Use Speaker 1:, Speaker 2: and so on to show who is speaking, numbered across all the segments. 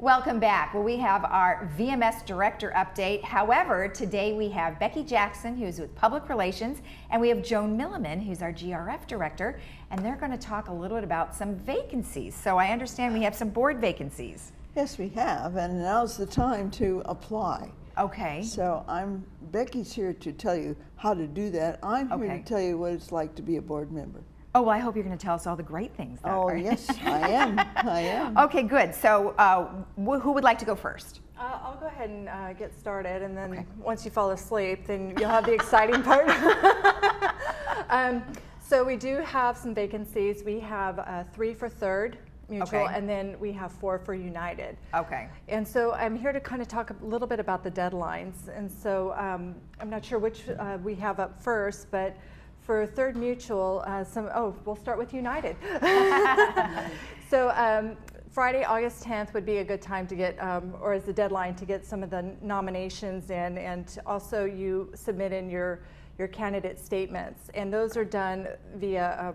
Speaker 1: Welcome back. Well, we have our VMS Director update. However, today we have Becky Jackson, who's with Public Relations, and we have Joan Milliman, who's our GRF Director, and they're going to talk a little bit about some vacancies. So I understand we have some board vacancies.
Speaker 2: Yes, we have, and now's the time to apply.
Speaker 1: Okay.
Speaker 2: So Becky's here to tell you how to do that. I'm here to tell you what it's like to be a board member.
Speaker 1: Oh, well, I hope you're going to tell us all the great things.
Speaker 2: Oh, yes, I am. I am.
Speaker 1: Okay, good. So who would like to go first?
Speaker 3: I'll go ahead and get started, and then once you fall asleep, then you'll have the exciting part. So we do have some vacancies. We have 3 for Third Mutual, and then we have 4 for United.
Speaker 1: Okay.
Speaker 3: And so I'm here to kind of talk a little bit about the deadlines. And so I'm not sure which we have up first, but for Third Mutual, we'll start with United. So Friday, August 10th would be a good time to get, or as the deadline to get some of the nominations in, and also you submit in your candidate statements, and those are done via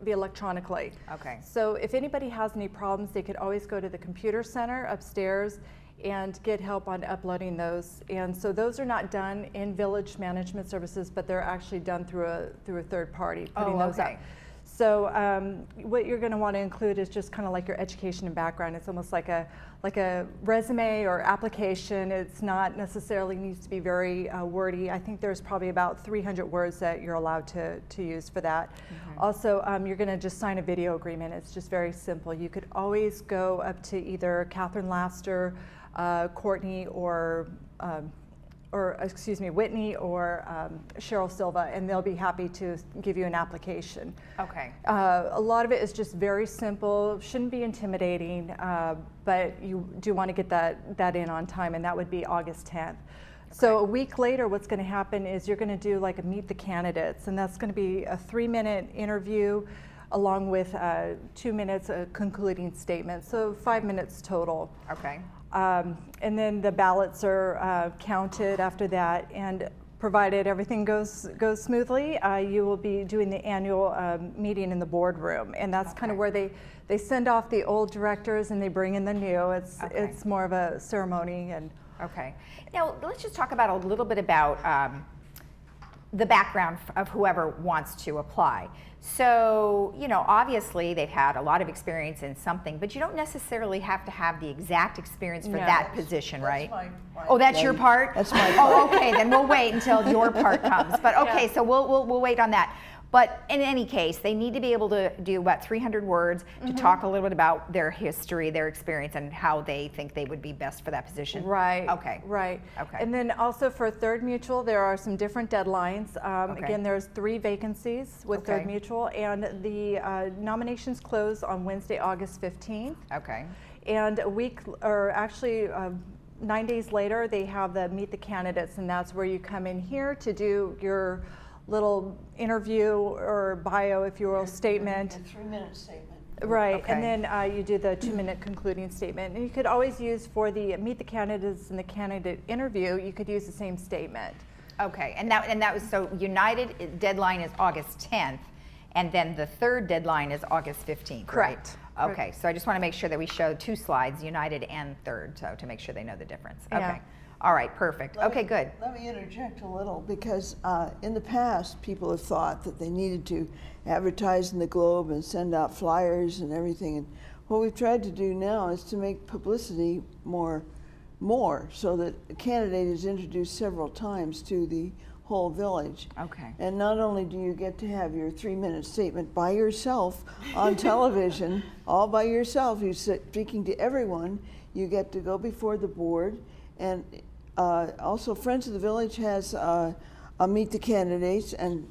Speaker 3: electronically.
Speaker 1: Okay.
Speaker 3: So if anybody has any problems, they could always go to the computer center upstairs and get help on uploading those. And so those are not done in Village Management Services, but they're actually done through a third party, putting those up. So what you're going to want to include is just kind of like your education and background. It's almost like a resume or application. It's not necessarily needs to be very wordy. I think there's probably about 300 words that you're allowed to use for that. Also, you're going to just sign a video agreement. It's just very simple. You could always go up to either Catherine Laster, Courtney, or Whitney or Cheryl Silva, and they'll be happy to give you an application.
Speaker 1: Okay.
Speaker 3: A lot of it is just very simple, shouldn't be intimidating, but you do want to get that in on time, and that would be August 10th. So a week later, what's going to happen is you're going to do like a meet the candidates, and that's going to be a 3-minute interview along with 2 minutes of concluding statement, so 5 minutes total.
Speaker 1: Okay.
Speaker 3: And then the ballots are counted after that, and provided everything goes smoothly, you will be doing the annual meeting in the boardroom, and that's kind of where they send off the old directors and they bring in the new. It's more of a ceremony. And
Speaker 1: okay. Now let's just talk about a little bit about the background of whoever wants to apply. So, you know, obviously they've had a lot of experience in something, but you don't necessarily have to have the exact experience for that position, right? Oh, that's your part?
Speaker 2: That's my part.
Speaker 1: Oh, okay, then we'll wait until your part comes. But okay, so we'll wait on that. But in any case, they need to be able to do about 300 words to talk a little bit about their history, their experience, and how they think they would be best for that position.
Speaker 3: Right.
Speaker 1: Okay.
Speaker 3: Right.
Speaker 1: Okay.
Speaker 3: And then also for Third Mutual, there are some different deadlines. Again, there's 3 vacancies with Third Mutual, and the nominations close on Wednesday, August 15th.
Speaker 1: Okay.
Speaker 3: And a week, or actually 9 days later, they have the Meet the Candidates, and that's where you come in here to do your little interview or bio, if you will, statement.
Speaker 2: A 3-minute statement.
Speaker 3: Right, and then you do the 2-minute concluding statement. And you could always use for the Meet the Candidates and the candidate interview, you could use the same statement.
Speaker 1: Okay, and that was, so United deadline is August 10th, and then the third deadline is August 15th,
Speaker 3: Correct.
Speaker 1: Right? Okay, so I just want to make sure that we show 2 slides, United and Third, so to make sure they know the difference. Okay.
Speaker 3: Yeah.
Speaker 1: All right, perfect. Okay, good.
Speaker 2: Let me interject a little, because in the past, people have thought that they needed to advertise in the Globe and send out flyers and everything. And what we've tried to do now is to make publicity more so that a candidate is introduced several times to the whole village.
Speaker 1: Okay.
Speaker 2: And not only do you get to have your 3-minute statement by yourself on television, all by yourself, you're speaking to everyone, you get to go before the board. And also Friends of the Village has a Meet the Candidates, and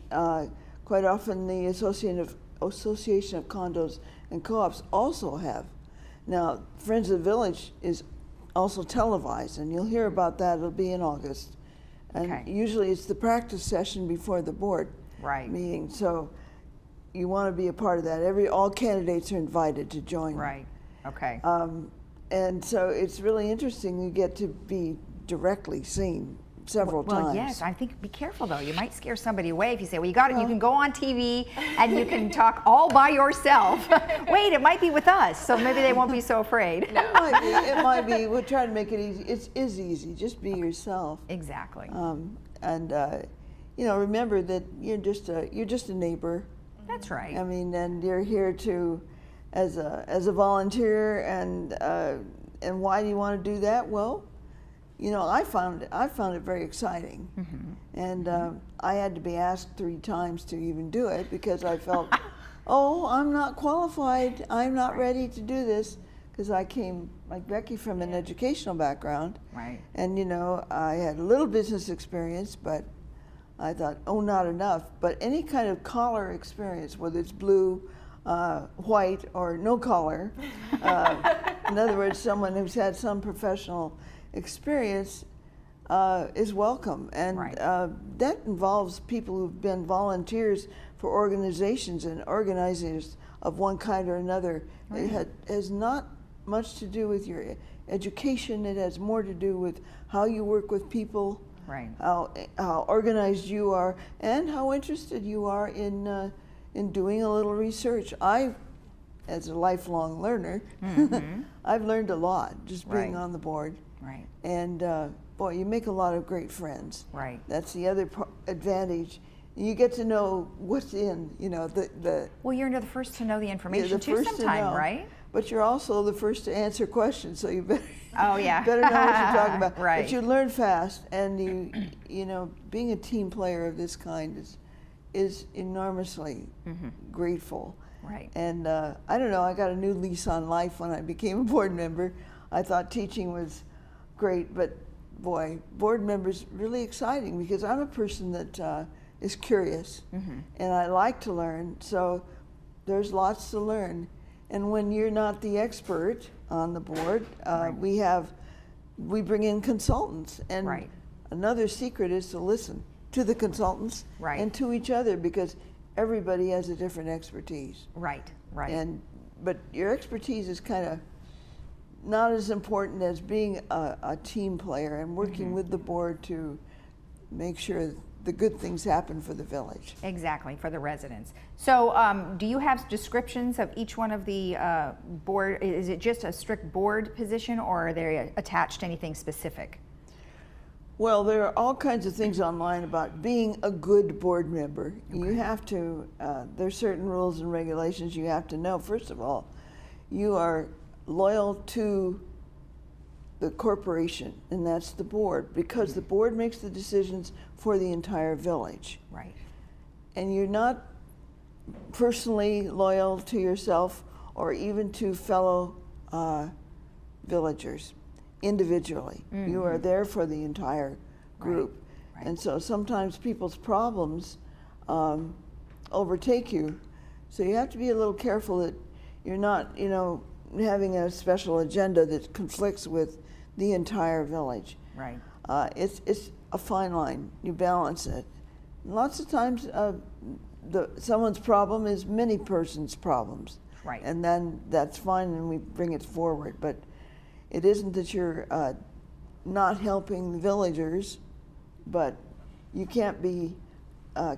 Speaker 2: quite often the Association of Condos and Co-ops also have. Now, Friends of the Village is also televised, and you'll hear about that. It'll be in August. And usually it's the practice session before the board meeting. So you want to be a part of that. All candidates are invited to join.
Speaker 1: Right, okay.
Speaker 2: And so it's really interesting. You get to be directly seen several
Speaker 1: Well,
Speaker 2: times.
Speaker 1: yes, I think be careful though. You might scare somebody away if you say, well, you got it. You can go on TV and you can talk all by yourself. Wait, it might be with us, so maybe they won't be so afraid.
Speaker 2: It might be. We'll try to make it easy. It is easy. Just be yourself.
Speaker 1: Exactly.
Speaker 2: Remember that you're just a neighbor.
Speaker 1: That's right.
Speaker 2: I mean, and you're here to, as a volunteer, and why do you want to do that? Well, I found it very exciting, and I had to be asked 3 times to even do it because I felt, oh, I'm not qualified. I'm not ready to do this because I came, like Becky, from an educational background,
Speaker 1: Right.
Speaker 2: and I had a little business experience, but I thought, oh, not enough. But any kind of collar experience, whether it's blue, white, or no collar, in other words, someone who's had some professional experience is welcome. And
Speaker 1: Right.
Speaker 2: That involves people who've been volunteers for organizations and organizers of one kind or another.
Speaker 1: Right.
Speaker 2: It has not much to do with your education. It has more to do with how you work with people,
Speaker 1: Right.
Speaker 2: how organized you are, and how interested you are in doing a little research. As a lifelong learner, I've learned a lot just being
Speaker 1: Right.
Speaker 2: on the board.
Speaker 1: Right.
Speaker 2: And boy, you make a lot of great friends.
Speaker 1: Right.
Speaker 2: That's the other advantage. You get to know what's in, the
Speaker 1: Well, you're the first to know the
Speaker 2: you're
Speaker 1: information
Speaker 2: the
Speaker 1: too
Speaker 2: first to
Speaker 1: sometime,
Speaker 2: know,
Speaker 1: right?
Speaker 2: but you're also the first to answer questions, so you better
Speaker 1: Oh, yeah.
Speaker 2: better know what you're talking about.
Speaker 1: Right.
Speaker 2: But you learn fast, and being a team player of this kind is enormously grateful.
Speaker 1: Right.
Speaker 2: And I don't know, I got a new lease on life when I became a board member. I thought teaching was great, but boy, board members really exciting because I'm a person that is curious and I like to learn, so there's lots to learn. And when you're not the expert on the board, we bring in consultants, and
Speaker 1: Right.
Speaker 2: another secret is to listen to the consultants
Speaker 1: Right.
Speaker 2: and to each other because everybody has a different expertise.
Speaker 1: Right. Right.
Speaker 2: But your expertise is kind of not as important as being a team player and working with the board to make sure the good things happen for the village.
Speaker 1: Exactly, for the residents. So do you have descriptions of each one of the board? Is it just a strict board position, or are they attached to anything specific?
Speaker 2: Well, there are all kinds of things online about being a good board member. You have to, there's certain rules and regulations you have to know. First of all, you are loyal to the corporation, and that's the board, because the board makes the decisions for the entire village.
Speaker 1: Right.
Speaker 2: And you're not personally loyal to yourself or even to fellow villagers individually. You are there for the entire group.
Speaker 1: Right.
Speaker 2: And so sometimes people's problems overtake you. So you have to be a little careful that you're not, having a special agenda that conflicts with the entire village.
Speaker 1: Right.
Speaker 2: It's a fine line. You balance it. Lots of times, someone's problem is many persons' problems.
Speaker 1: Right.
Speaker 2: And then that's fine, and we bring it forward. But it isn't that you're not helping the villagers, but you can't be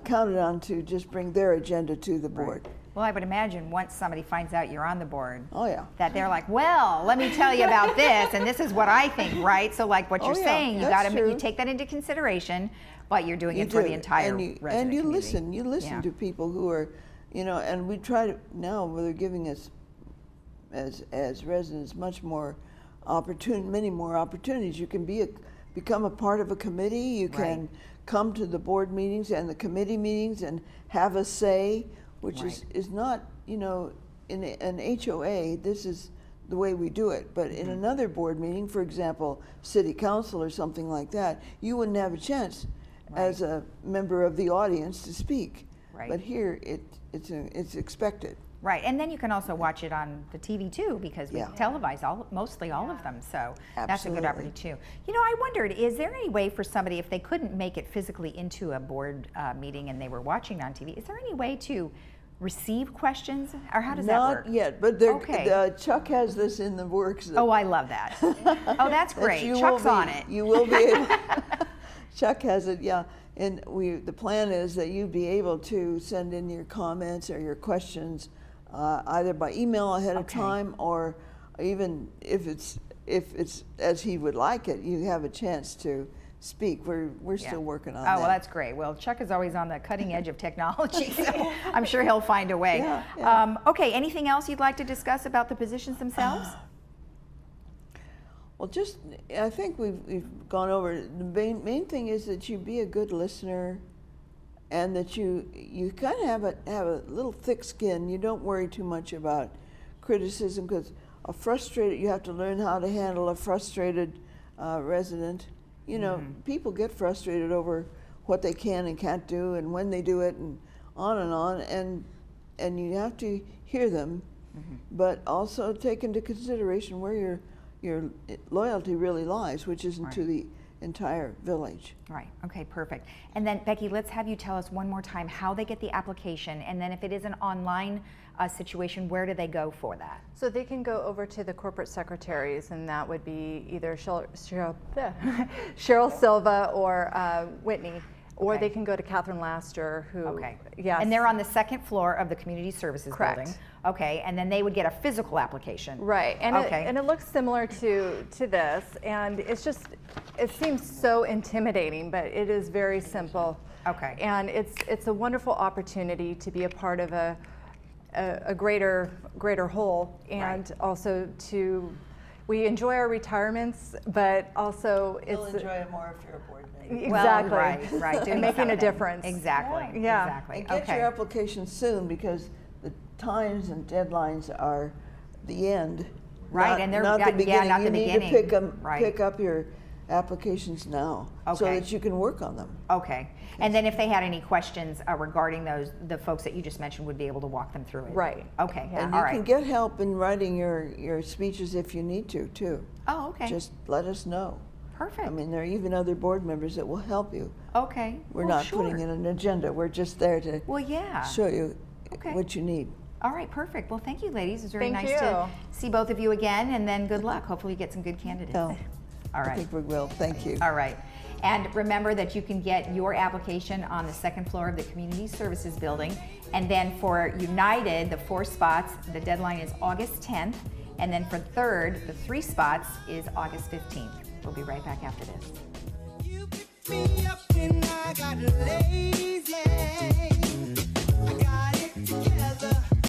Speaker 2: counted on to just bring their agenda to the board.
Speaker 1: Right. Well, I would imagine once somebody finds out you're on the board,
Speaker 2: Oh yeah.
Speaker 1: that they're like, well, let me tell you about this, and this is what I think, right? So like what you're
Speaker 2: Oh, yeah,
Speaker 1: saying, you
Speaker 2: that's true.
Speaker 1: you take that into consideration, but you're doing
Speaker 2: You
Speaker 1: it for
Speaker 2: do.
Speaker 1: the entire
Speaker 2: and you,
Speaker 1: resident
Speaker 2: and you
Speaker 1: community.
Speaker 2: listen. You listen
Speaker 1: Yeah.
Speaker 2: to people who are, and we try to now. Where they're giving us, as residents, many more opportunities. You can become a part of a committee. You can
Speaker 1: Right.
Speaker 2: come to the board meetings and the committee meetings and have a say, which
Speaker 1: Right.
Speaker 2: is not, in an HOA. This is the way we do it. But in another board meeting, for example, city council or something like that, you wouldn't have a chance as a member of the audience to speak.
Speaker 1: Right.
Speaker 2: But here, it's expected.
Speaker 1: Right, and then you can also watch it on the TV too, because we
Speaker 2: Yeah.
Speaker 1: televise mostly all of them, so that's a good
Speaker 2: Absolutely.
Speaker 1: opportunity too. I wondered, is there any way for somebody, if they couldn't make it physically into a board meeting and they were watching on TV, is there any way to receive questions, or how does that work?
Speaker 2: Not yet, but
Speaker 1: Okay.
Speaker 2: Chuck has this in the works.
Speaker 1: Oh, I love that. Oh, that's great.
Speaker 2: that you
Speaker 1: Chuck's
Speaker 2: will be,
Speaker 1: on it.
Speaker 2: You will be able, Chuck has it, yeah. And the plan is that you be able to send in your comments or your questions either by email ahead of time, or even if it's as he would like it, you have a chance to speak. We're still working on that.
Speaker 1: Oh, well, that's great. Well, Chuck is always on the cutting edge of technology, so I'm sure he'll find a way.
Speaker 2: Yeah.
Speaker 1: Okay, anything else you'd like to discuss about the positions themselves?
Speaker 2: Well, I think we've gone over the main thing is that you be a good listener, and that you kind of have a little thick skin. You don't worry too much about criticism, because you have to learn how to handle a frustrated resident. You know, people get frustrated over what they can and can't do, and when they do it, and on, and you have to hear them, but also take into consideration where your loyalty really lies, which isn't to the entire village.
Speaker 1: Right, okay, perfect. And then Becky, let's have you tell us one more time how they get the application, and then if it is an online situation, where do they go for that?
Speaker 3: So they can go over to the corporate secretaries, and that would be either Cheryl Silva or Whitney, or they can go to Catherine Laster, who, yes.
Speaker 1: And they're on the second floor of the Community Services
Speaker 3: Correct.
Speaker 1: Building. Okay, and then they would get a physical application.
Speaker 3: Right, and it looks similar to this, and it seems so intimidating, but it is very simple.
Speaker 1: Okay.
Speaker 3: And it's a wonderful opportunity to be a part of a greater whole, and also we enjoy our retirements, but also
Speaker 2: You'll enjoy it more if you're a board member.
Speaker 3: Exactly.
Speaker 1: Well, right, doing
Speaker 3: and making
Speaker 1: something.
Speaker 3: a difference.
Speaker 1: Exactly.
Speaker 3: Yeah.
Speaker 1: Exactly.
Speaker 2: And get your application soon, because the times and deadlines are the end.
Speaker 1: Right, and they're
Speaker 2: not the beginning.
Speaker 1: not the
Speaker 2: you
Speaker 1: beginning.
Speaker 2: need to
Speaker 1: Right.
Speaker 2: pick up your applications now, so
Speaker 1: Okay.
Speaker 2: that you can work on them.
Speaker 1: Okay, and then if they had any questions regarding the folks that you just mentioned would be able to walk them through it.
Speaker 3: Right.
Speaker 1: Okay.
Speaker 2: And
Speaker 1: All
Speaker 2: you
Speaker 1: right.
Speaker 2: can get help in writing your speeches if you need to, too.
Speaker 1: Oh, okay.
Speaker 2: Just let us know.
Speaker 1: Perfect.
Speaker 2: I mean, there are even other board members that will help you.
Speaker 1: Okay.
Speaker 2: We're
Speaker 1: Well,
Speaker 2: not
Speaker 1: sure.
Speaker 2: putting in an agenda. We're just there to
Speaker 1: Well, yeah.
Speaker 2: show you
Speaker 1: Okay.
Speaker 2: what you need.
Speaker 1: All right, perfect. Well, thank you, ladies. It's very
Speaker 3: Thank
Speaker 1: nice to
Speaker 3: you.
Speaker 1: see both of you again, and then good luck. Hopefully, you get some good candidates.
Speaker 2: No,
Speaker 1: All
Speaker 2: I
Speaker 1: right.
Speaker 2: think we will. Thank you.
Speaker 1: All right. And remember that you can get your application on the second floor of the Community Services Building. And then for United, the 4 spots, the deadline is August 10th. And then for third, the 3 spots is August 15th. We'll be right back after this.
Speaker 4: You picked me up when I got lazy.